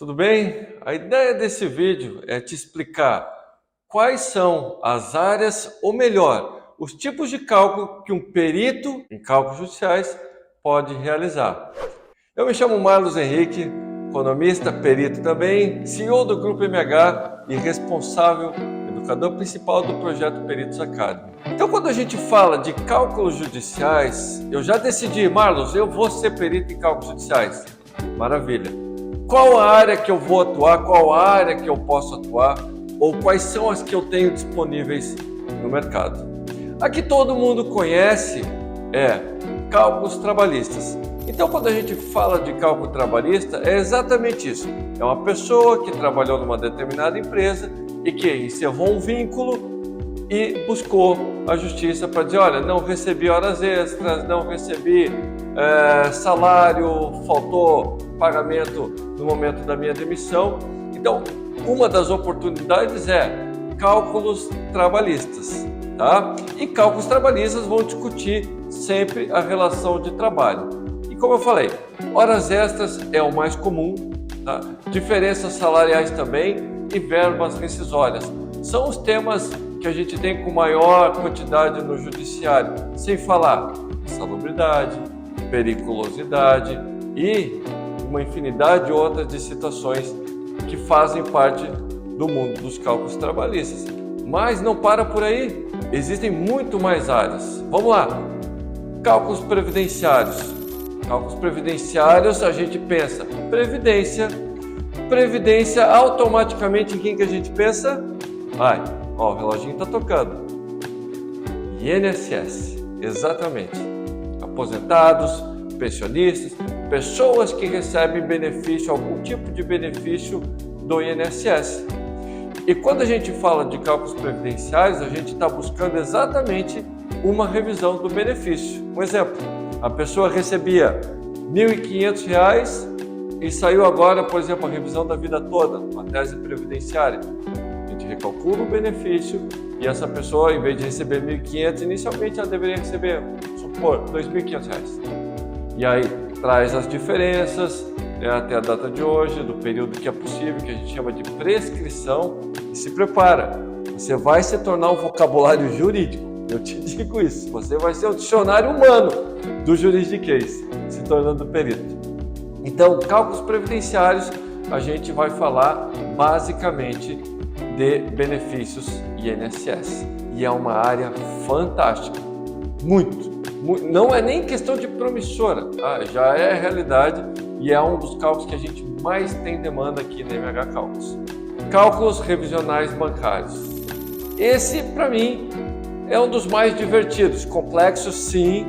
Tudo bem? A ideia desse vídeo é te explicar quais são as áreas, ou melhor, os tipos de cálculo que um perito em cálculos judiciais pode realizar. Eu me chamo Marlos Henrique, economista, perito também, CEO do Grupo MH e responsável, educador principal do projeto Peritos Academy. Então, quando a gente fala de cálculos judiciais, eu já decidi, Marlos, eu vou ser perito em cálculos judiciais. Maravilha. Qual a área que eu vou atuar, qual a área que eu posso atuar, ou quais são as que eu tenho disponíveis no mercado. Aqui todo mundo conhece cálculos trabalhistas. Então, quando a gente fala de cálculo trabalhista, é exatamente isso. É uma pessoa que trabalhou numa determinada empresa e que encerrou um vínculo e buscou a justiça para dizer, olha, não recebi horas extras, não recebi salário, faltou pagamento no momento da minha demissão. Então, uma das oportunidades é cálculos trabalhistas, tá? E cálculos trabalhistas vão discutir sempre a relação de trabalho. E como eu falei, horas extras é o mais comum, tá? Diferenças salariais também e verbas rescisórias. São os temas que a gente tem com maior quantidade no judiciário, sem falar insalubridade, periculosidade e uma infinidade de outras de situações que fazem parte do mundo dos cálculos trabalhistas. Mas não para por aí, existem muito mais áreas. Vamos lá, cálculos previdenciários. Cálculos previdenciários, a gente pensa previdência. Previdência, automaticamente em quem que a gente pensa? O reloginho está tocando. INSS, exatamente. Aposentados, pensionistas, pessoas que recebem benefício, algum tipo de benefício do INSS. E quando a gente fala de cálculos previdenciários, a gente está buscando exatamente uma revisão do benefício. Um exemplo, a pessoa recebia R$ 1.500 e saiu agora, por exemplo, a revisão da vida toda, uma tese previdenciária. A gente recalcula o benefício e essa pessoa, em vez de receber R$ 1.500, inicialmente ela deveria receber, supor, R$ 2.500. E aí traz as diferenças até a data de hoje, do período que é possível, que a gente chama de prescrição, e se prepara. Você vai se tornar um vocabulário jurídico, eu te digo isso. Você vai ser um dicionário humano do juridiquês, se tornando perito. Então, cálculos previdenciários, a gente vai falar basicamente de benefícios INSS. E é uma área fantástica, muito. Não é nem questão de promissora, já é realidade e é um dos cálculos que a gente mais tem demanda aqui na MH Cálculos. Cálculos revisionais bancários. Esse, para mim, é um dos mais divertidos, complexos sim,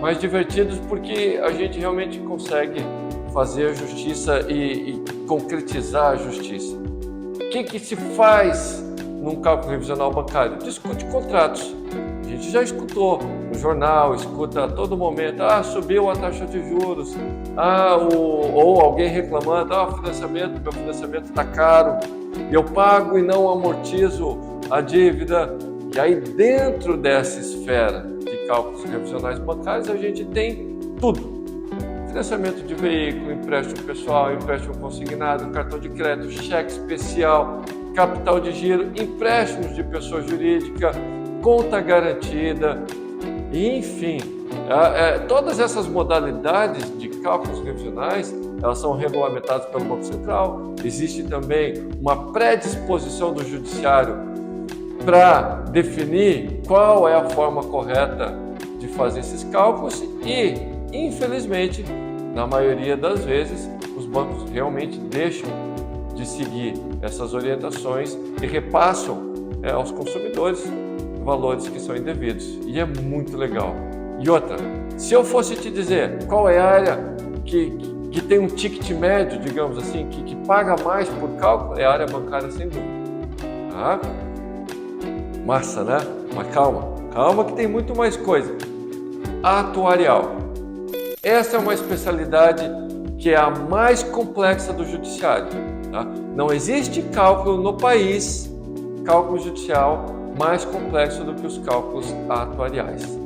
mas divertidos porque a gente realmente consegue fazer a justiça e concretizar a justiça. O que se faz num cálculo revisional bancário? Discute contratos. A gente já escutou no jornal, escuta a todo momento, subiu a taxa de juros, ou alguém reclamando, meu financiamento está caro, eu pago e não amortizo a dívida. E aí dentro dessa esfera de cálculos revisionais bancários a gente tem tudo. Financiamento de veículo, empréstimo pessoal, empréstimo consignado, cartão de crédito, cheque especial, capital de giro, empréstimos de pessoa jurídica, conta garantida, enfim, todas essas modalidades de cálculos revisionais, elas são regulamentadas pelo Banco Central. Existe também uma predisposição do judiciário para definir qual é a forma correta de fazer esses cálculos e, infelizmente, na maioria das vezes, os bancos realmente deixam de seguir essas orientações e repassam aos consumidores valores que são indevidos. E é muito legal. E outra, se eu fosse te dizer qual é a área que tem um ticket médio, digamos assim, que paga mais por cálculo, é a área bancária sem dúvida. Massa, né? Mas calma que tem muito mais coisa. Atuarial. Essa é uma especialidade que é a mais complexa do judiciário. Tá? Não existe cálculo no país, cálculo judicial, mais complexo do que os cálculos atuariais.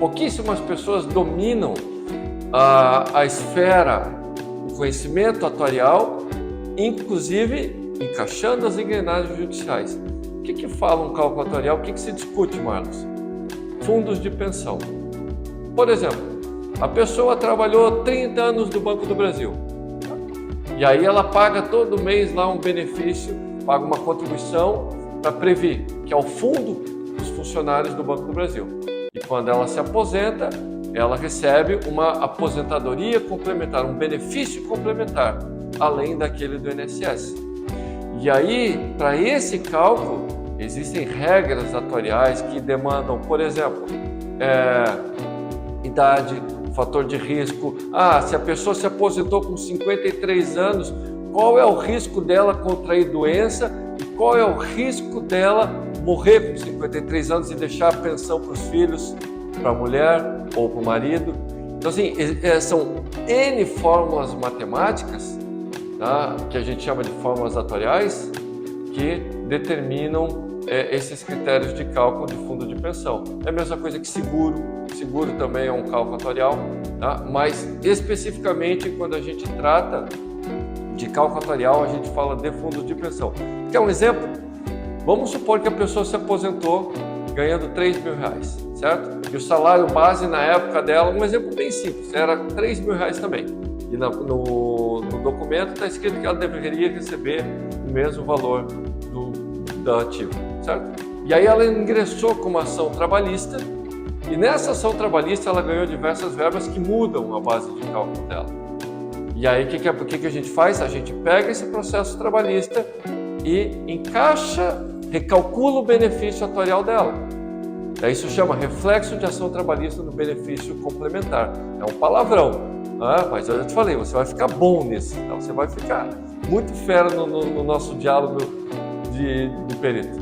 Pouquíssimas pessoas dominam a esfera do conhecimento atuarial inclusive encaixando as engrenagens judiciais. O que fala um cálculo atuarial? O que se discute, Marlos? Fundos de pensão. Por exemplo, a pessoa trabalhou 30 anos no Banco do Brasil. E aí ela paga todo mês lá um benefício, paga uma contribuição para Previ, que é o fundo dos funcionários do Banco do Brasil. E quando ela se aposenta, ela recebe uma aposentadoria complementar, um benefício complementar, além daquele do INSS. E aí, para esse cálculo, existem regras atuariais que demandam, por exemplo, idade, fator de risco. Se a pessoa se aposentou com 53 anos, qual é o risco dela contrair doença e qual é o risco dela morrer com 53 anos e deixar a pensão para os filhos, para a mulher ou para o marido. Então, assim, são N fórmulas matemáticas, tá, que a gente chama de fórmulas atuariais, que determinam esses critérios de cálculo de fundo de pensão. É a mesma coisa que seguro. Seguro também é um cálculo atuarial, tá? Mas especificamente quando a gente trata de cálculo atuarial, a gente fala de fundos de pensão. Quer um exemplo? Vamos supor que a pessoa se aposentou ganhando R$3.000, certo? E o salário base na época dela, um exemplo bem simples, era R$3.000 também. E no documento está escrito que ela deveria receber o mesmo valor do ativo, certo? E aí ela ingressou com uma ação trabalhista e nessa ação trabalhista ela ganhou diversas verbas que mudam a base de cálculo dela. E aí o que a gente faz? A gente pega esse processo trabalhista e encaixa, recalcula o benefício atuarial dela. Isso chama reflexo de ação trabalhista no benefício complementar. É um palavrão, mas eu já te falei, você vai ficar bom nisso, então você vai ficar muito fera no nosso diálogo de perito.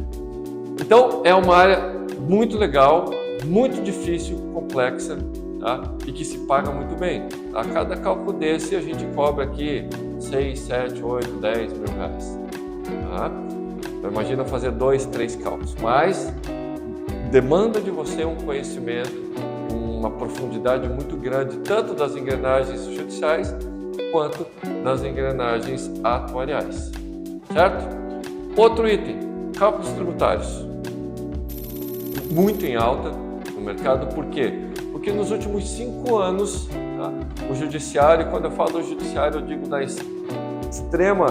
Então, é uma área muito legal, muito difícil, complexa, tá? E que se paga muito bem. A cada cálculo desse, a gente cobra aqui 6, 7, 8, 10 mil reais. Tá? Então, imagina fazer 2, 3 cálculos, mas demanda de você um conhecimento, uma profundidade muito grande, tanto das engrenagens judiciais, quanto das engrenagens atuariais. Certo? Outro item, cálculos tributários. Muito em alta no mercado, por quê? Porque nos últimos 5 anos, tá, o judiciário, quando eu falo do judiciário, eu digo da extrema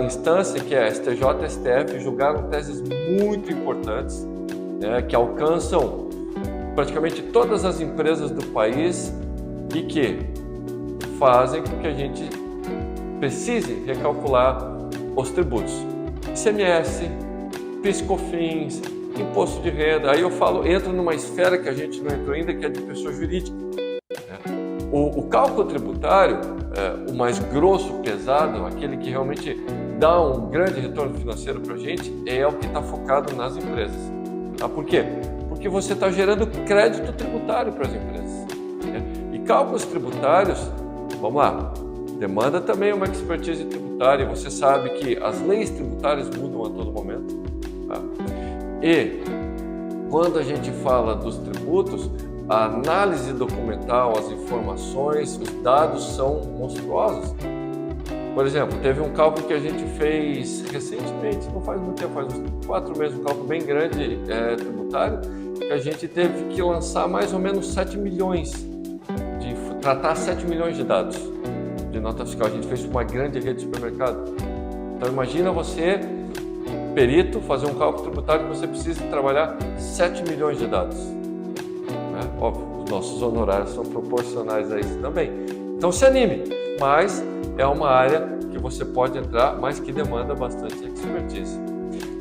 instância, que é STJ e STF, julgaram teses muito importantes, né, que alcançam praticamente todas as empresas do país e que fazem com que a gente precise recalcular os tributos. ICMS, PIS/COFINS, imposto de renda. Aí eu entro numa esfera que a gente não entrou ainda, que é de pessoa jurídica. O cálculo tributário, o mais grosso, pesado, aquele que realmente dá um grande retorno financeiro para a gente, é o que está focado nas empresas. Tá? Por quê? Porque você está gerando crédito tributário para as empresas. E cálculos tributários, vamos lá, demanda também uma expertise tributária. Você sabe que as leis tributárias mudam a todo momento. Tá? E quando a gente fala dos tributos, a análise documental, as informações, os dados são monstruosos. Por exemplo, teve um cálculo que a gente fez recentemente, não faz muito tempo, faz uns 4 meses, um cálculo bem grande tributário, que a gente teve que lançar mais ou menos 7 milhões, tratar 7 milhões de dados de nota fiscal. A gente fez uma grande rede de supermercado. Então imagina você, perito, fazer um cálculo tributário que você precisa trabalhar 7 milhões de dados. Óbvio, os nossos honorários são proporcionais a isso também. Então se anime, mas é uma área que você pode entrar, mas que demanda bastante expertise.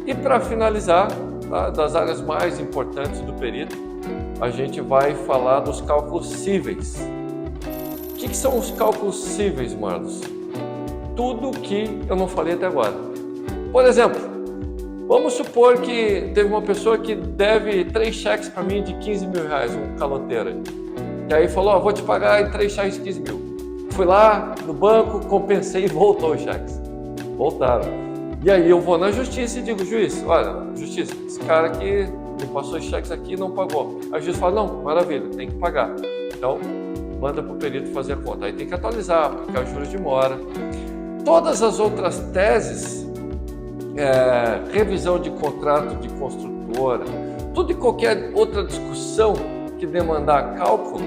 E para finalizar, tá, das áreas mais importantes do perito, a gente vai falar dos cálculos cíveis. O que são os cálculos cíveis, Marlos? Tudo que eu não falei até agora. Por exemplo, vamos supor que teve uma pessoa que deve 3 cheques para mim de 15 mil reais, um caloteiro. E aí falou, vou te pagar em 3 cheques de 15 mil. Fui lá no banco, compensei e voltou os cheques. Voltaram. E aí eu vou na justiça e digo, juiz, olha, justiça, esse cara aqui me passou os cheques aqui e não pagou. Aí o juiz fala, não, maravilha, tem que pagar. Então, manda para o perito fazer a conta. Aí tem que atualizar, aplicar juros de mora. Todas as outras teses, revisão de contrato de construtora, tudo e qualquer outra discussão que demandar cálculo,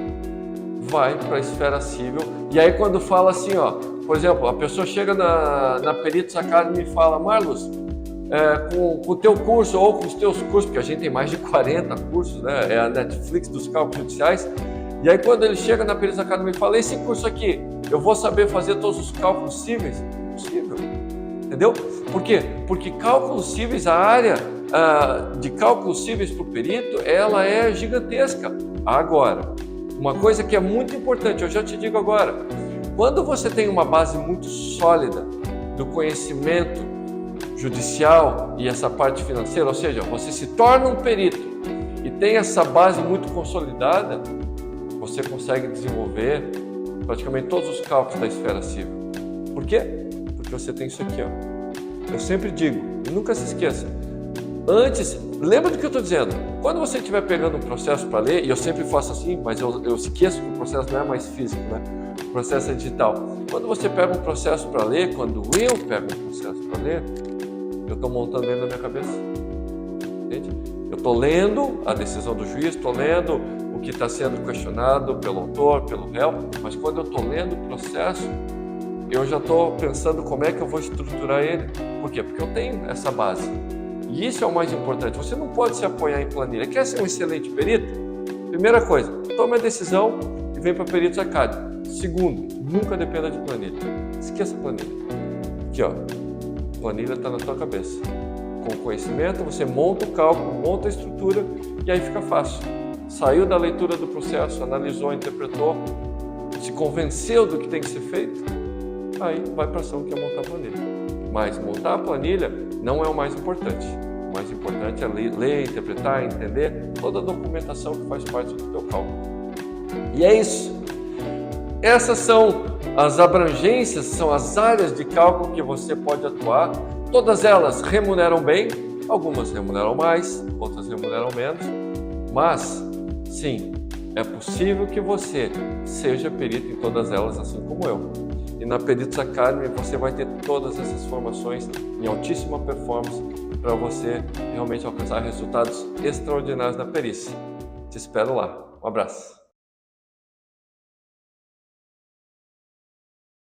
vai para a esfera civil. E aí quando fala assim, ó, por exemplo, a pessoa chega na Peritos Academy e fala: Marlos, com o teu curso ou com os teus cursos, porque a gente tem mais de 40 cursos, né? É a Netflix dos cálculos judiciais. E aí quando ele chega na Peritos Academy e fala: esse curso aqui, eu vou saber fazer todos os cálculos cíveis? Impossível. Entendeu? Por quê? Porque cálculos cíveis, a área de cálculos cíveis para o perito, ela é gigantesca. Agora, uma coisa que é muito importante, eu já te digo agora, quando você tem uma base muito sólida do conhecimento judicial e essa parte financeira, ou seja, você se torna um perito e tem essa base muito consolidada, você consegue desenvolver praticamente todos os cálculos da esfera civil. Por quê? Porque você tem isso aqui, ó. Eu sempre digo, nunca se esqueça, antes, lembra do que eu estou dizendo, quando você estiver pegando um processo para ler, e eu sempre faço assim, mas eu esqueço que o processo não é mais físico, né? O processo é digital. Quando você pega um processo para ler, quando eu pego um processo para ler, eu estou montando ele na minha cabeça. Entende? Eu estou lendo a decisão do juiz, estou lendo o que está sendo questionado pelo autor, pelo réu, mas quando eu estou lendo o processo, eu já estou pensando como é que eu vou estruturar ele. Por quê? Porque eu tenho essa base. E isso é o mais importante. Você não pode se apoiar em planilha. Quer ser um excelente perito? Primeira coisa, tome a decisão e vem para Peritos Academy. Segundo, nunca dependa de planilha. Esqueça a planilha. Aqui, ó. Planilha está na tua cabeça. Com conhecimento, você monta o cálculo, monta a estrutura e aí fica fácil. Saiu da leitura do processo, analisou, interpretou, se convenceu do que tem que ser feito, aí vai para a ação, que é montar a planilha. Mas montar a planilha não é o mais importante. O mais importante é ler, interpretar, entender toda a documentação que faz parte do teu cálculo. E é isso. Essas são as abrangências, são as áreas de cálculo que você pode atuar. Todas elas remuneram bem, algumas remuneram mais, outras remuneram menos, mas sim, é possível que você seja perito em todas elas, assim como eu. E na Peritos Academy você vai ter todas essas formações em altíssima performance para você realmente alcançar resultados extraordinários na perícia. Te espero lá. Um abraço.